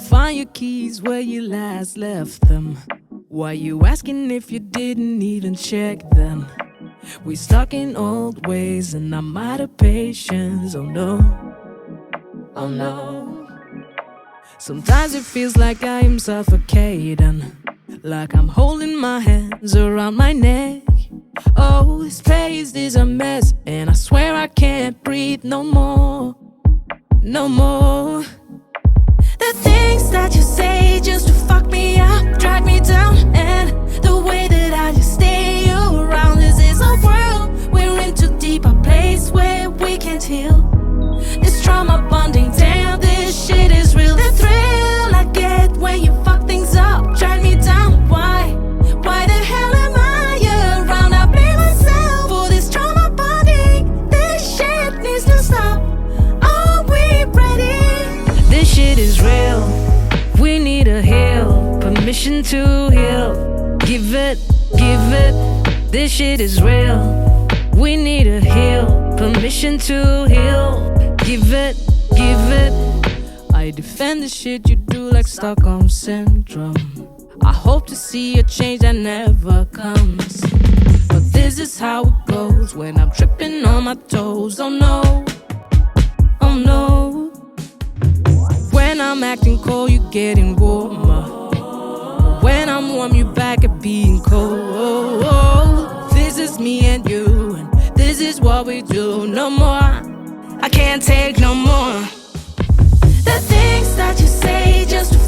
find your keys where you last left them. Why you asking if you didn't even check them? We stuck in old ways and I'm out of patience. Oh no, oh no. Sometimes it feels like I am suffocating, like I'm holding my hands around my neck. Oh, this place is a mess, and I swear I can't breathe no more, no more. The things that you say just to fuck me up, drag me down, and the way that I just stay around. This is a world we're in too deep, a place where we can't heal. It's trauma bonding, damn, this shit is real. The thrill I get when you fuck things up, drag me down. Why the hell am I around? I blame myself for this trauma bonding. This shit needs to stop. Are we ready? This shit is real. We need a heal, permission to heal. Give it, give it. This shit is real. We need a heal, permission to heal. Give it, give it. I defend the shit you do like Stockholm Syndrome. I hope to see a change that never comes, but this is how it goes when I'm tripping on my toes. Oh no, oh no. When I'm acting cold, you're getting warmer. When I'm warm, you're back at being cold. This is me and you, and this is what we do. No more, I can't take no more. The things that you say just to